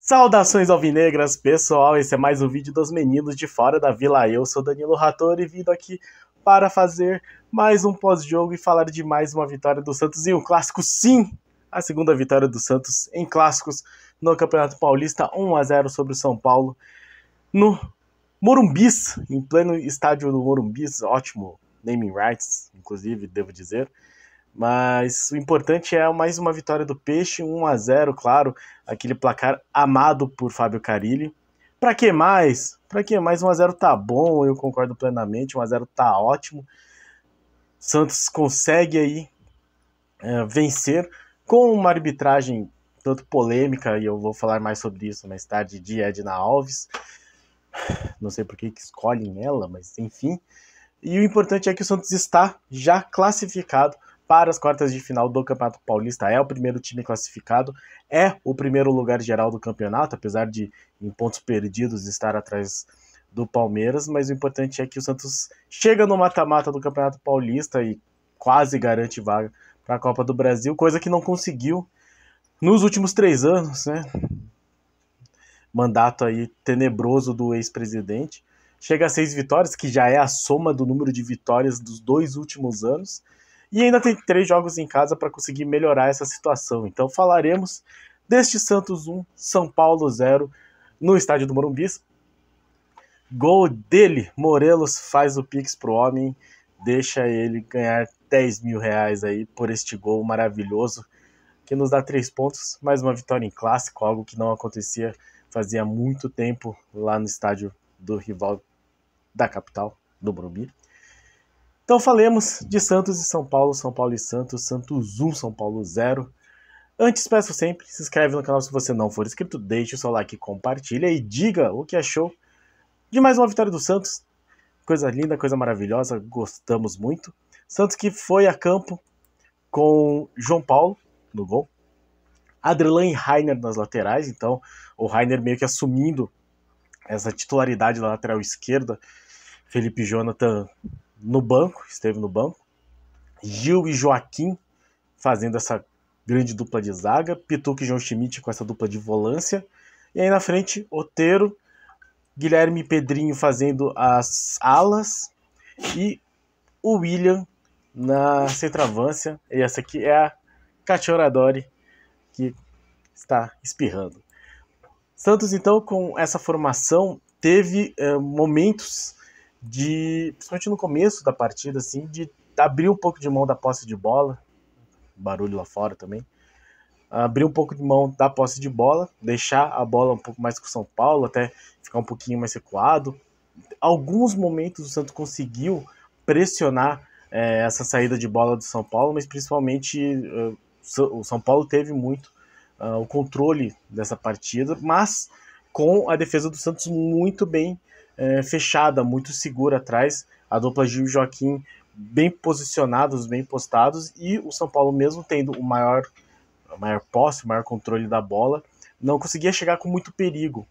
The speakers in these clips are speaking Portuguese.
Saudações alvinegras, pessoal, esse é mais um vídeo dos meninos de fora da vila. Eu sou Danilo Rattori, vindo aqui para fazer mais um pós-jogo e falar de mais uma vitória do Santos em um clássico, sim! A segunda vitória do Santos em clássicos no Campeonato Paulista, 1-0 sobre o São Paulo, no Morumbis, em pleno estádio do Morumbis, ótimo naming rights, inclusive, devo dizer. Mas o importante é mais uma vitória do Peixe, 1-0, claro, aquele placar amado por Fábio Carille. Pra que mais? 1-0 tá bom, eu concordo plenamente, 1-0 tá ótimo. Santos consegue aí vencer com uma arbitragem tanto polêmica, e eu vou falar mais sobre isso mais tarde, de Edna Alves. Não sei por que escolhem ela, mas enfim. E o importante é que o Santos está já classificado para as quartas de final do Campeonato Paulista. É o primeiro time classificado, é o primeiro lugar geral do campeonato, apesar de, em pontos perdidos, estar atrás do Palmeiras, mas o importante é que o Santos chega no mata-mata do Campeonato Paulista e quase garante vaga para a Copa do Brasil, coisa que não conseguiu nos últimos 3 anos, né? Mandato aí tenebroso do ex-presidente. Chega a 6 vitórias, que já é a soma do número de vitórias dos 2 últimos anos. E ainda tem 3 jogos em casa para conseguir melhorar essa situação. Então falaremos deste Santos 1, São Paulo 0, no estádio do Morumbis. Gol dele, Morelos faz o pix pro homem, deixa ele ganhar 10 mil reais aí por este gol maravilhoso, que nos dá 3 pontos, mais uma vitória em clássico, algo que não acontecia fazia muito tempo lá no estádio do rival da capital, do Morumbi. Então falemos de Santos e São Paulo, São Paulo e Santos, Santos 1, São Paulo 0. Antes, peço sempre, se inscreve no canal se você não for inscrito, deixe o seu like, compartilha e diga o que achou de mais uma vitória do Santos. Coisa linda, coisa maravilhosa, gostamos muito. Santos que foi a campo com João Paulo no gol, Adrilan e Rainer nas laterais, então o Rainer meio que assumindo essa titularidade da lateral esquerda, Felipe Jonathan no banco, esteve no banco, Gil e Joaquim fazendo essa grande dupla de zaga, Pituca e João Schmidt com essa dupla de volância, e aí na frente, Otero, Guilherme e Pedrinho fazendo as alas, e o William na centroavância, e essa aqui é a Cacciaradori, que está espirrando. Santos, então, com essa formação, teve momentos de, principalmente no começo da partida, assim, de abrir um pouco de mão da posse de bola, barulho lá fora também, abrir um pouco de mão da posse de bola, deixar a bola um pouco mais com o São Paulo, até ficar um pouquinho mais recuado. Alguns momentos o Santos conseguiu pressionar essa saída de bola do São Paulo, mas principalmente o São Paulo teve muito o controle dessa partida, mas com a defesa do Santos muito bem fechada, muito segura atrás, a dupla Gil e Joaquim bem posicionados, bem postados, e o São Paulo, mesmo tendo a maior posse, o maior controle da bola, não conseguia chegar com muito perigo.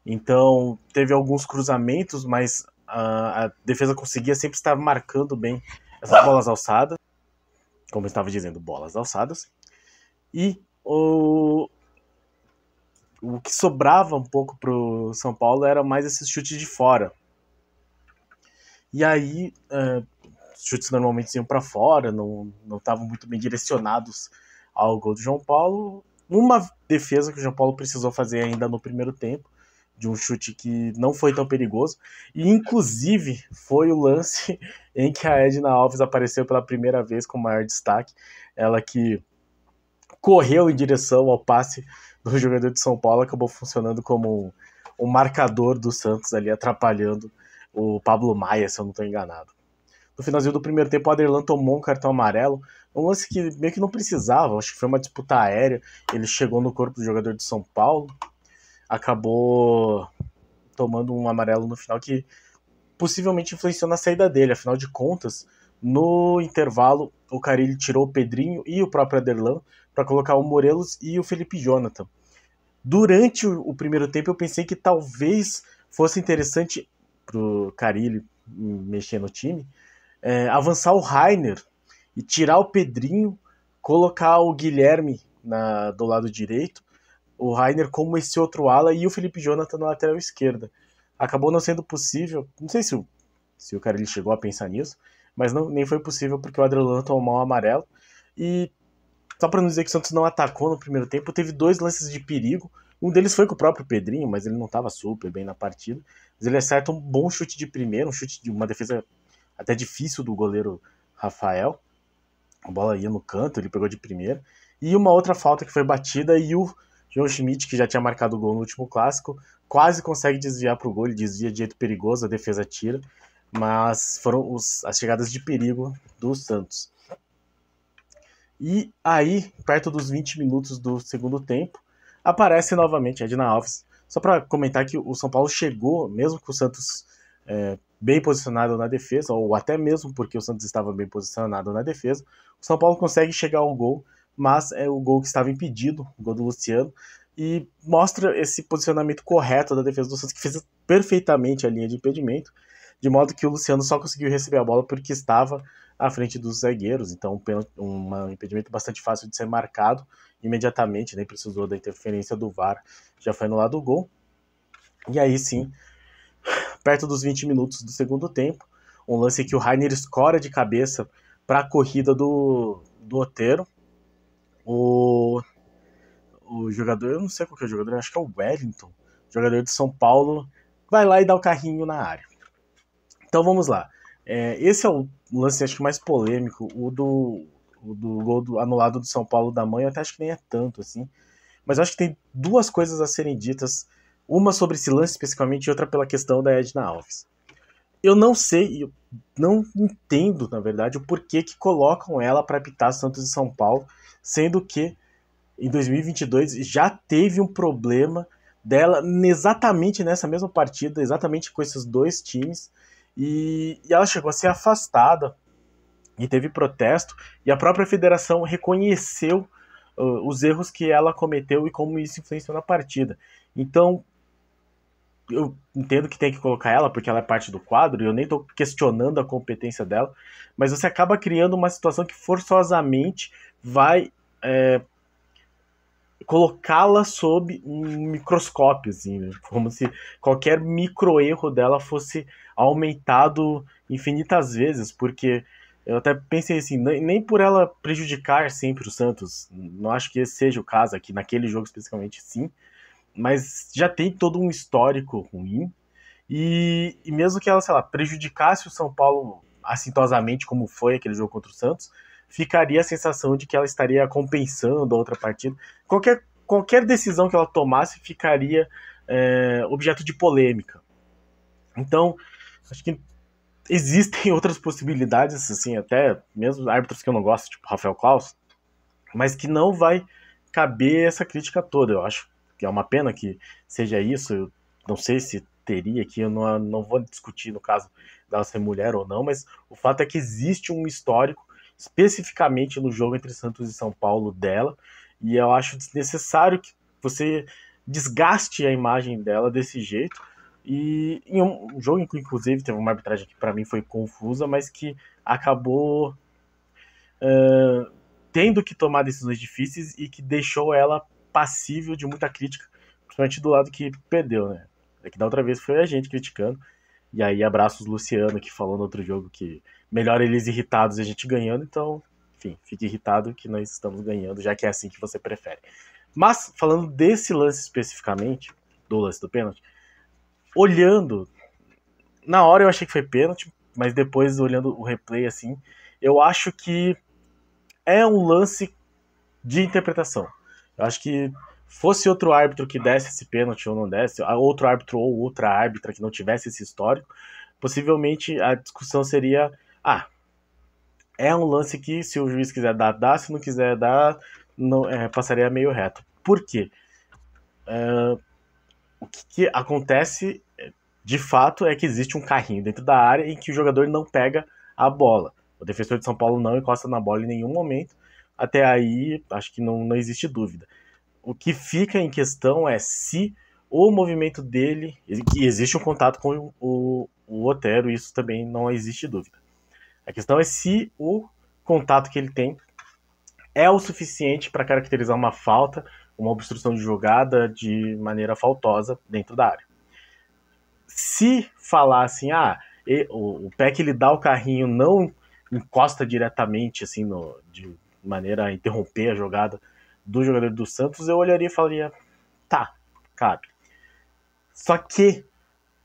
Então teve alguns cruzamentos, mas a defesa conseguia sempre estar marcando bem essas bolas alçadas, como eu estava dizendo, bolas alçadas. E o que sobrava um pouco para o São Paulo era mais esses chutes de fora. E aí, os chutes normalmente iam para fora, não estavam muito bem direcionados ao gol do João Paulo. Uma defesa que o João Paulo precisou fazer ainda no primeiro tempo, de um chute que não foi tão perigoso. E, inclusive, foi o lance em que a Edna Alves apareceu pela primeira vez com maior destaque. Ela que correu em direção ao passe do jogador de São Paulo, acabou funcionando como um marcador do Santos ali, atrapalhando o Pablo Maia, se eu não estou enganado. No finalzinho do primeiro tempo, o Aderlan tomou um cartão amarelo, um lance que meio que não precisava, acho que foi uma disputa aérea, ele chegou no corpo do jogador de São Paulo, acabou tomando um amarelo no final que possivelmente influenciou na saída dele, afinal de contas, no intervalo, o Carille tirou o Pedrinho e o próprio Aderlan para colocar o Morelos e o Felipe Jonathan. Durante o primeiro tempo eu pensei que talvez fosse interessante pro Carille mexer no time, avançar o Rainer e tirar o Pedrinho, colocar o Guilherme do lado direito, o Rainer como esse outro ala e o Felipe Jonathan na lateral esquerda. Acabou não sendo possível, não sei se o cara ele chegou a pensar nisso, mas nem foi possível porque o Adriano tomou um amarelo. E só para não dizer que o Santos não atacou no primeiro tempo, teve 2 lances de perigo. Um deles foi com o próprio Pedrinho, mas ele não estava super bem na partida. Mas ele acerta um bom chute de primeiro, um chute de uma defesa até difícil do goleiro Rafael. A bola ia no canto, ele pegou de primeira. E uma outra falta que foi batida e o João Schmidt, que já tinha marcado o gol no último clássico, quase consegue desviar para o gol. Ele desvia de jeito perigoso, a defesa tira. Mas foram as chegadas de perigo do Santos. E aí, perto dos 20 minutos do segundo tempo, aparece novamente a Edna Alves. Só para comentar que o São Paulo chegou, mesmo com o Santos bem posicionado na defesa, ou até mesmo porque o Santos estava bem posicionado na defesa, o São Paulo consegue chegar ao gol, mas é o gol que estava impedido, o gol do Luciano, e mostra esse posicionamento correto da defesa do Santos, que fez perfeitamente a linha de impedimento, de modo que o Luciano só conseguiu receber a bola porque estava à frente dos zagueiros, então um impedimento bastante fácil de ser marcado imediatamente, nem precisou da interferência do VAR, já foi anulado o gol. E aí sim, perto dos 20 minutos do segundo tempo, um lance que o Rainer escora de cabeça para a corrida do Otero. O jogador, eu não sei qual que é o jogador, acho que é o Wellington, jogador de São Paulo, vai lá e dá o carrinho na área. Então vamos lá. Esse é o lance, acho que mais polêmico, o do gol anulado do São Paulo da mãe, eu até acho que nem é tanto assim. Mas eu acho que tem 2 coisas a serem ditas, uma sobre esse lance especificamente e outra pela questão da Edna Alves. Eu não sei, eu não entendo, na verdade, o porquê que colocam ela para apitar Santos e São Paulo, sendo que em 2022 já teve um problema dela exatamente nessa mesma partida, exatamente com esses 2 times, e ela chegou a ser afastada e teve protesto, e a própria federação reconheceu os erros que ela cometeu e como isso influenciou na partida. Então, eu entendo que tem que colocar ela porque ela é parte do quadro e eu nem estou questionando a competência dela, mas você acaba criando uma situação que forçosamente vai colocá-la sob um microscópio, assim, como se qualquer microerro dela fosse aumentado infinitas vezes, porque eu até pensei assim, nem por ela prejudicar sempre o Santos, não acho que esse seja o caso aqui, naquele jogo especificamente sim, mas já tem todo um histórico ruim, e mesmo que ela, sei lá, prejudicasse o São Paulo assintosamente, como foi aquele jogo contra o Santos, ficaria a sensação de que ela estaria compensando a outra partida. Qualquer decisão que ela tomasse ficaria objeto de polêmica. Então, acho que existem outras possibilidades, assim, até mesmo árbitros que eu não gosto, tipo Rafael Claus, mas que não vai caber essa crítica toda. Eu acho que é uma pena que seja isso. Eu não sei se teria aqui, eu não vou discutir no caso dela ser mulher ou não, mas o fato é que existe um histórico especificamente no jogo entre Santos e São Paulo dela, e eu acho desnecessário que você desgaste a imagem dela desse jeito. E em um jogo em que, inclusive, teve uma arbitragem que para mim foi confusa, mas que acabou tendo que tomar decisões difíceis e que deixou ela passível de muita crítica, principalmente do lado que perdeu, né? É que da outra vez foi a gente criticando, e aí abraços Luciano, que falou no outro jogo que melhor eles irritados e a gente ganhando, então, enfim, fique irritado que nós estamos ganhando, já que é assim que você prefere. Mas, falando desse lance especificamente, do lance do pênalti, olhando, na hora eu achei que foi pênalti, mas depois olhando o replay assim, eu acho que é um lance de interpretação. Eu acho que fosse outro árbitro que desse esse pênalti ou não desse, outro árbitro ou outra árbitra que não tivesse esse histórico, possivelmente a discussão seria: é um lance que se o juiz quiser dar, dá, se não quiser dar, não, passaria meio reto. Por quê? O que acontece de fato é que existe um carrinho dentro da área em que o jogador não pega a bola. O defensor de São Paulo não encosta na bola em nenhum momento. Até aí, acho que não existe dúvida. O que fica em questão é se o movimento dele, que existe um contato com o Otero, isso também não existe dúvida. A questão é se o contato que ele tem é o suficiente para caracterizar uma falta, uma obstrução de jogada de maneira faltosa dentro da área. Se falar assim, o pé que ele dá o carrinho não encosta diretamente assim de maneira a interromper a jogada do jogador do Santos, eu olharia e falaria, tá, cabe. Só que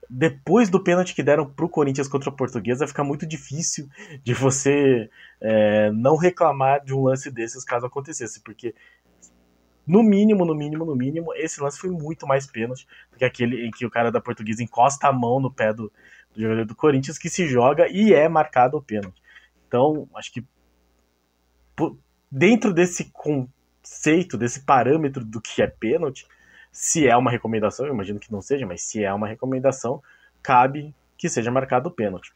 depois do pênalti que deram pro Corinthians contra a Portuguesa, fica muito difícil de você não reclamar de um lance desses caso acontecesse, porque no mínimo, esse lance foi muito mais pênalti do que aquele em que o cara da Portuguesa encosta a mão no pé do jogador do Corinthians, que se joga e é marcado o pênalti. Então, acho que dentro desse conceito, desse parâmetro do que é pênalti, se é uma recomendação, eu imagino que não seja, mas se é uma recomendação, cabe que seja marcado o pênalti.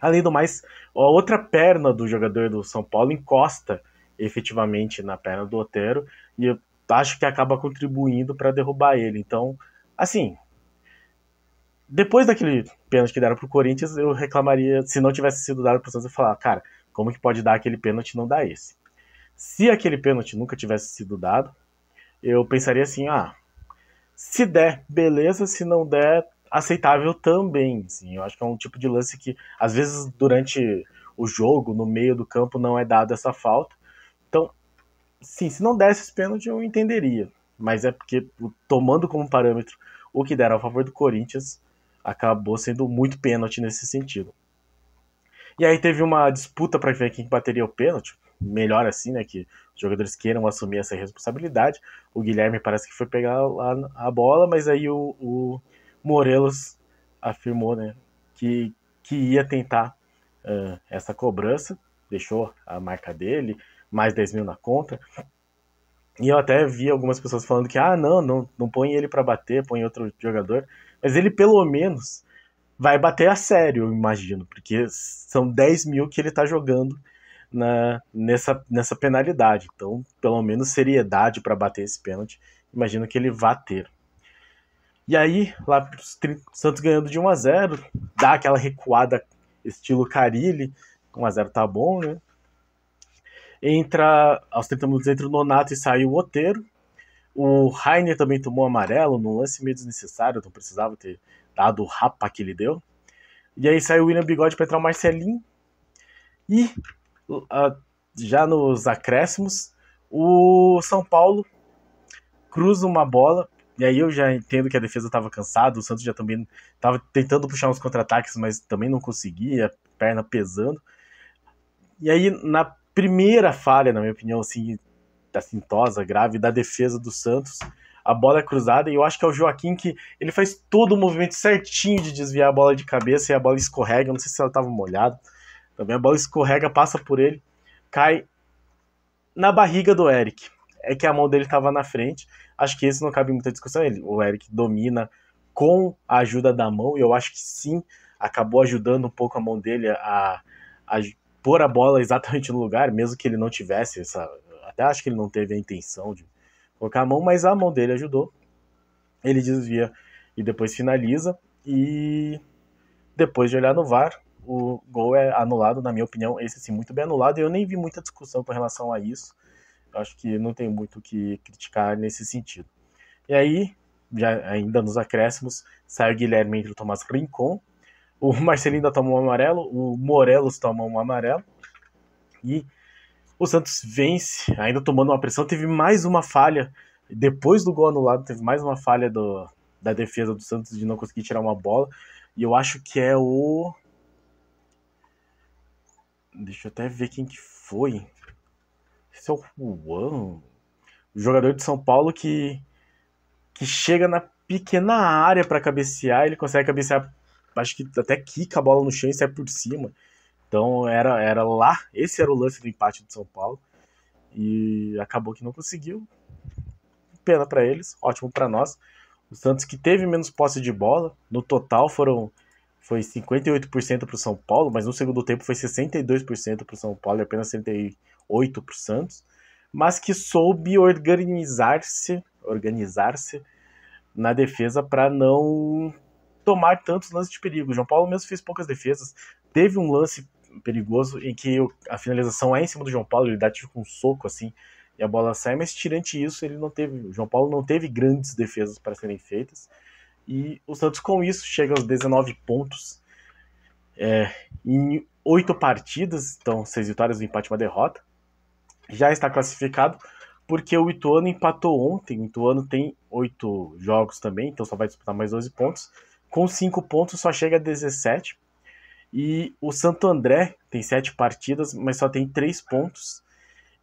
Além do mais, a outra perna do jogador do São Paulo encosta efetivamente na perna do Otero, e eu acho que acaba contribuindo para derrubar ele. Então, assim, depois daquele pênalti que deram pro Corinthians, eu reclamaria, se não tivesse sido dado pro Santos, eu falar, cara, como que pode dar aquele pênalti e não dar esse? Se aquele pênalti nunca tivesse sido dado, eu pensaria assim, se der, beleza, se não der, aceitável também. Assim, eu acho que é um tipo de lance que, às vezes, durante o jogo, no meio do campo, não é dado essa falta. Então, sim, se não desse esse pênalti, eu entenderia. Mas é porque, tomando como parâmetro o que deram a favor do Corinthians, acabou sendo muito pênalti nesse sentido. E aí teve uma disputa para ver quem bateria o pênalti. Melhor assim, né? Que os jogadores queiram assumir essa responsabilidade. O Guilherme parece que foi pegar lá a bola, mas aí o Morelos afirmou, né, que ia tentar essa cobrança. Deixou a marca dele, mais 10 mil na conta. E eu até vi algumas pessoas falando que, não põe ele para bater, põe outro jogador. Mas ele, pelo menos, vai bater a sério, eu imagino, porque são 10 mil que ele tá jogando nessa penalidade. Então, pelo menos seriedade para bater esse pênalti, imagino que ele vá ter. E aí, lá o Santos ganhando de 1-0, dá aquela recuada estilo Carille, 1-0 tá bom, né? Aos 30 minutos entra o Nonato e sai o Otero. O Rainer também tomou amarelo, num lance meio desnecessário, não precisava ter dado o rapa que ele deu. E aí saiu o William Bigode para entrar o Marcelinho. E já nos acréscimos, o São Paulo cruza uma bola. E aí eu já entendo que a defesa estava cansada, o Santos já também estava tentando puxar uns contra-ataques, mas também não conseguia, perna pesando. E aí, na primeira falha, na minha opinião, assim, assintosa, grave, da defesa do Santos, a bola é cruzada, e eu acho que é o Joaquim que ele faz todo o movimento certinho de desviar a bola de cabeça, e a bola escorrega, eu não sei se ela estava molhada, também a bola escorrega, passa por ele, cai na barriga do Eric. É que a mão dele estava na frente, acho que esse não cabe muita discussão, o Eric domina com a ajuda da mão, e eu acho que sim, acabou ajudando um pouco a mão dele a pôr a bola exatamente no lugar, mesmo que ele não tivesse até acho que ele não teve a intenção de colocar a mão, mas a mão dele ajudou. Ele desvia e depois finaliza. E depois de olhar no VAR, o gol é anulado, na minha opinião, esse sim, muito bem anulado. E eu nem vi muita discussão com relação a isso. Eu acho que não tem muito o que criticar nesse sentido. E aí, já ainda nos acréscimos, sai o Guilherme entre o Tomás Rincon. O Marcelinho ainda tomou um amarelo, o Morelos tomou um amarelo. E o Santos vence, ainda tomando uma pressão. Teve mais uma falha, depois do gol anulado, teve mais uma falha da defesa do Santos de não conseguir tirar uma bola. E eu acho que é o... Deixa eu até ver quem que foi. Esse é o Juan, o jogador de São Paulo que chega na pequena área para cabecear. Ele consegue cabecear, acho que até quica a bola no chão e sai por cima. Então era lá, esse era o lance do empate do São Paulo. E acabou que não conseguiu. Pena para eles, ótimo para nós. O Santos que teve menos posse de bola, no total foi 58% para o São Paulo, mas no segundo tempo foi 62% para o São Paulo e apenas 38% para o Santos, mas que soube organizar-se na defesa para não tomar tantos lances de perigo. O João Paulo mesmo fez poucas defesas, teve um lance perigoso em que a finalização é em cima do João Paulo, ele dá tipo um soco assim e a bola sai, mas tirante isso, o João Paulo não teve grandes defesas para serem feitas. E o Santos com isso chega aos 19 pontos em 8 partidas, então 6 vitórias, um empate e uma derrota. Já está classificado porque o Ituano empatou ontem. O Ituano tem 8 jogos também, então só vai disputar mais 12 pontos. Com 5 pontos só chega a 17. E o Santo André tem 7 partidas, mas só tem 3 pontos.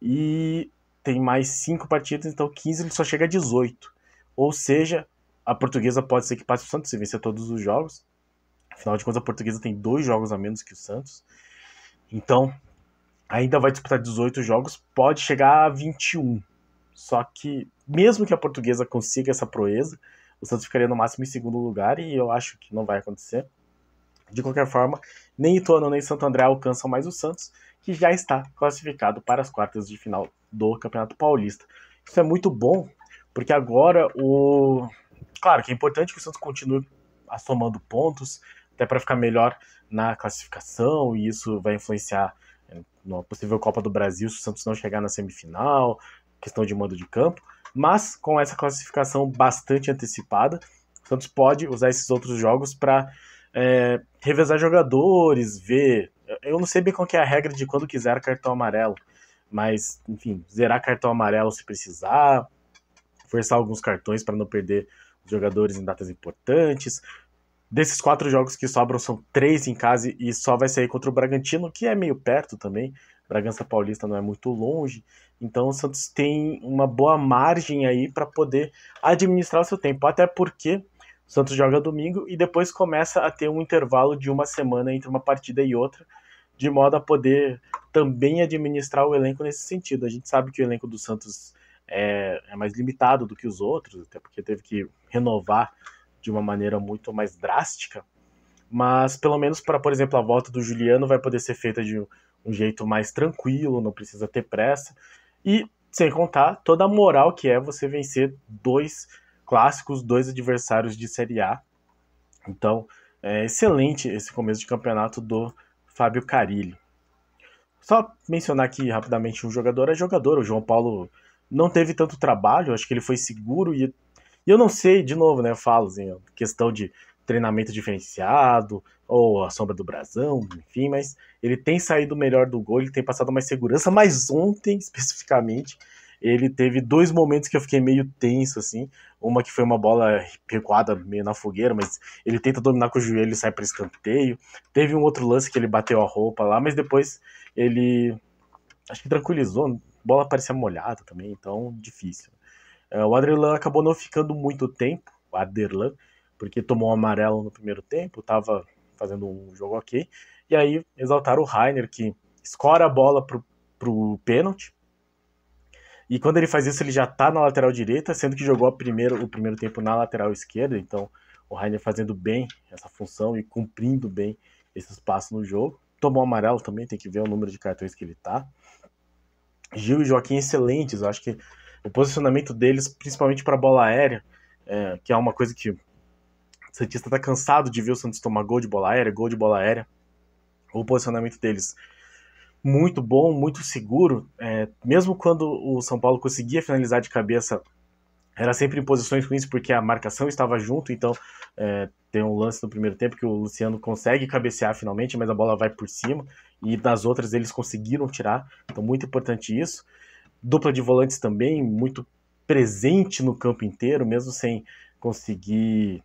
E tem mais 5 partidas, então 15, ele só chega a 18. Ou seja, a Portuguesa pode ser que passe o Santos se vencer todos os jogos. Afinal de contas, a Portuguesa tem 2 jogos a menos que o Santos. Então, ainda vai disputar 18 jogos, pode chegar a 21. Só que, mesmo que a Portuguesa consiga essa proeza, o Santos ficaria no máximo em segundo lugar e eu acho que não vai acontecer. De qualquer forma, nem Ituano nem Santo André alcançam mais o Santos, que já está classificado para as quartas de final do Campeonato Paulista. Isso é muito bom, porque agora Claro que é importante que o Santos continue somando pontos, até para ficar melhor na classificação, e isso vai influenciar na possível Copa do Brasil se o Santos não chegar na semifinal, questão de mando de campo. Mas com essa classificação bastante antecipada, o Santos pode usar esses outros jogos para revezar jogadores, ver. Eu não sei bem qual que é a regra de quando quiser cartão amarelo, mas, enfim, zerar cartão amarelo se precisar, forçar alguns cartões para não perder os jogadores em datas importantes. Desses 4 jogos que sobram, são 3 em casa e só vai sair contra o Bragantino, que é meio perto também. Bragança Paulista não é muito longe. Então o Santos tem uma boa margem aí para poder administrar o seu tempo. Até porque o Santos joga domingo e depois começa a ter um intervalo de uma semana entre uma partida e outra, de modo a poder também administrar o elenco nesse sentido. A gente sabe que o elenco do Santos é mais limitado do que os outros, até porque teve que renovar de uma maneira muito mais drástica, mas pelo menos para, por exemplo, a volta do Juliano vai poder ser feita de um jeito mais tranquilo, não precisa ter pressa, e sem contar toda a moral que é você vencer 2 clássicos, 2 adversários de Série A. Então, é excelente esse começo de campeonato do Fábio Carille. Só mencionar aqui rapidamente um jogador é jogador, o João Paulo não teve tanto trabalho, acho que ele foi seguro e eu não sei, de novo, né, eu falo assim, questão de treinamento diferenciado, ou a sombra do brasão, enfim, mas ele tem saído melhor do gol, ele tem passado mais segurança, mas ontem, especificamente, ele teve 2 momentos que eu fiquei meio tenso, assim, uma que foi uma bola recuada meio na fogueira, mas ele tenta dominar com o joelho e sai para escanteio, teve um outro lance que ele bateu a roupa lá, mas depois ele, acho que tranquilizou, a bola parecia molhada também, então difícil. O Aderlan acabou não ficando muito tempo, o Aderlan, porque tomou um amarelo no primeiro tempo, estava fazendo um jogo ok, e aí exaltaram o Rainer, que escora a bola pro pênalti, e quando ele faz isso ele já está na lateral direita, sendo que jogou o primeiro tempo na lateral esquerda, então o Rainer fazendo bem essa função e cumprindo bem esse espaço no jogo. Tomou um amarelo também, tem que ver o número de cartões que ele tá. Gil e Joaquim excelentes, eu acho que o posicionamento deles, principalmente para bola aérea, que é uma coisa que o Santista está cansado de ver o Santos tomar gol de bola aérea. O posicionamento deles muito bom, muito seguro. Mesmo quando o São Paulo conseguia finalizar de cabeça, era sempre em posições ruins porque a marcação estava junto, então tem um lance no primeiro tempo que o Luciano consegue cabecear finalmente, mas a bola vai por cima, e das outras eles conseguiram tirar, então muito importante isso. Dupla de volantes também, muito presente no campo inteiro, mesmo sem conseguir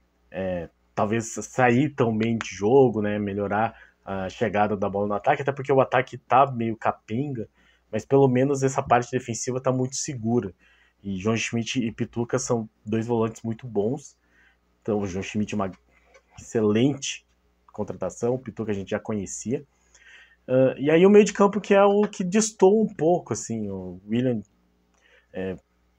talvez sair tão bem de jogo, né, melhorar a chegada da bola no ataque, até porque o ataque tá meio capenga, mas pelo menos essa parte defensiva tá muito segura. E João Schmidt e Pituca são 2 volantes muito bons. Então o João Schmidt é uma excelente contratação, o Pituca a gente já conhecia. E aí o meio de campo que é o que destoa um pouco, assim, o William,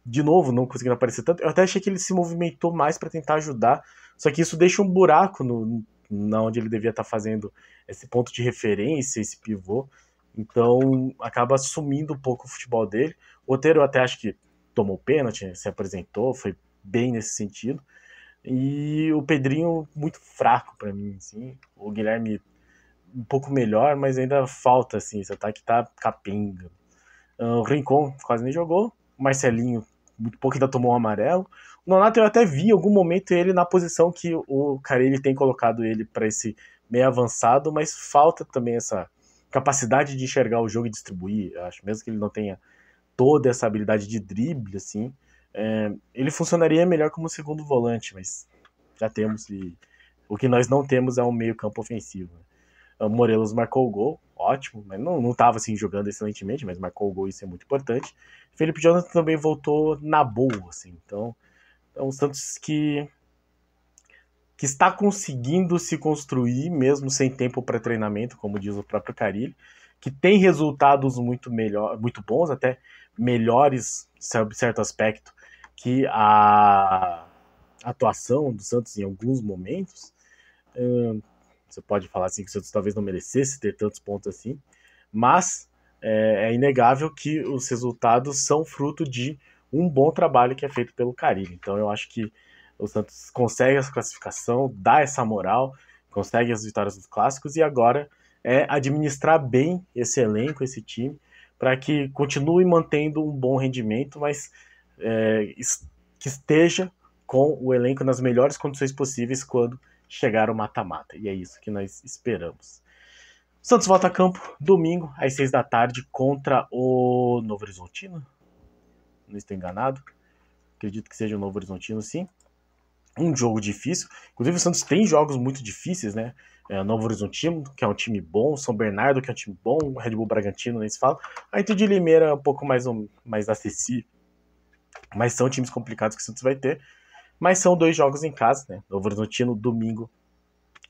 de novo, não conseguindo aparecer tanto. Eu até achei que ele se movimentou mais para tentar ajudar, só que isso deixa um buraco na onde ele devia estar fazendo esse ponto de referência, esse pivô. Então acaba sumindo um pouco o futebol dele. O Otero eu até acho que tomou pênalti, se apresentou, foi bem nesse sentido. E o Pedrinho muito fraco para mim, assim. O Guilherme um pouco melhor, mas ainda falta, assim, esse ataque tá capenga. O Rincon quase nem jogou, o Marcelinho muito pouco ainda tomou um amarelo. O Nonato eu até vi em algum momento ele na posição que o Carille tem colocado ele para esse meio avançado, mas falta também essa capacidade de enxergar o jogo e distribuir, eu acho, mesmo que ele não tenha toda essa habilidade de drible, assim, ele funcionaria melhor como segundo volante, mas já temos, e o que nós não temos é um meio campo ofensivo. O Morelos marcou o gol, ótimo, mas não estava assim, jogando excelentemente, mas marcou o gol, isso é muito importante. Felipe Jonathan também voltou na boa, assim, então o Santos que está conseguindo se construir, mesmo sem tempo para treinamento, como diz o próprio Carille, que tem resultados muito bons, até melhores, sob certo aspecto, que a atuação do Santos em alguns momentos. Você pode falar assim que o Santos talvez não merecesse ter tantos pontos assim, mas é inegável que os resultados são fruto de um bom trabalho que é feito pelo Carille. Então eu acho que o Santos consegue essa classificação, dá essa moral, consegue as vitórias dos clássicos e agora é administrar bem esse elenco, esse time, para que continue mantendo um bom rendimento, mas que esteja com o elenco nas melhores condições possíveis quando chegar o mata-mata. E é isso que nós esperamos. O Santos volta a campo domingo, às 6 da tarde, contra o Novo Horizontino. Não estou enganado. Acredito que seja o Novo Horizontino, sim. Um jogo difícil. Inclusive, o Santos tem jogos muito difíceis, né? Novo Horizontino, que é um time bom. São Bernardo, que é um time bom. Red Bull Bragantino, nem se fala. A Inter de Limeira é um pouco mais acessível. Mas são times complicados que o Santos vai ter. Mas são 2 jogos em casa, né? Novo Horizontino, domingo,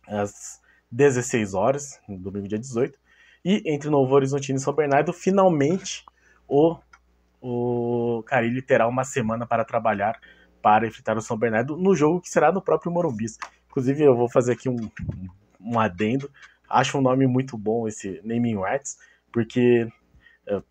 às 16 horas, domingo dia 18. E entre Novo Horizontino e São Bernardo, finalmente o Carille terá uma semana para trabalhar para enfrentar o São Bernardo no jogo que será no próprio Morumbi. Inclusive, eu vou fazer aqui um adendo. Acho um nome muito bom esse naming rights, porque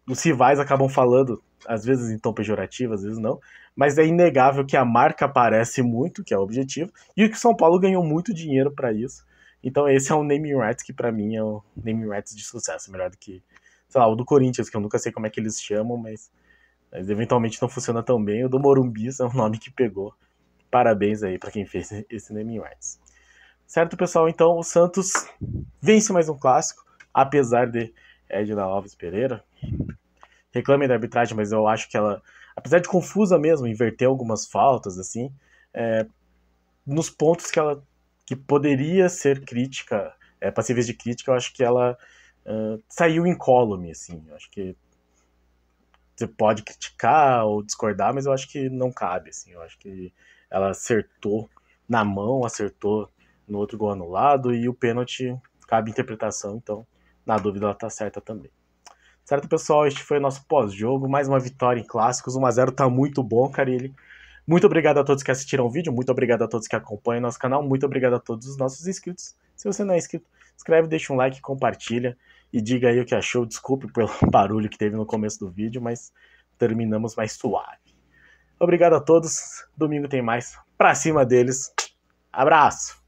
os rivais acabam falando, às vezes em tom pejorativo, às vezes não, mas é inegável que a marca aparece muito, que é o objetivo, e que o São Paulo ganhou muito dinheiro para isso. Então esse é um naming rights que para mim é um naming rights de sucesso, melhor do que, sei lá, o do Corinthians, que eu nunca sei como é que eles chamam, mas eventualmente não funciona tão bem. O do Morumbi é um nome que pegou. Parabéns aí para quem fez esse naming rights. Certo, pessoal? Então o Santos vence mais um clássico, apesar de Edna Alves Pereira. Reclamem da arbitragem, mas eu acho que ela, apesar de confusa mesmo, inverter algumas faltas, assim, nos pontos que poderia ser crítica, passíveis de crítica, eu acho que ela saiu incólume, assim. Eu acho que você pode criticar ou discordar, mas eu acho que não cabe, assim. Eu acho que ela acertou na mão, acertou no outro gol anulado, e o pênalti cabe interpretação, então, na dúvida, ela tá certa também. Certo, pessoal? Este foi o nosso pós-jogo. Mais uma vitória em clássicos. 1-0 tá muito bom, Carille. Muito obrigado a todos que assistiram o vídeo. Muito obrigado a todos que acompanham nosso canal. Muito obrigado a todos os nossos inscritos. Se você não é inscrito, inscreve, deixa um like, compartilha e diga aí o que achou. Desculpe pelo barulho que teve no começo do vídeo, mas terminamos mais suave. Obrigado a todos. Domingo tem mais. Pra cima deles. Abraço!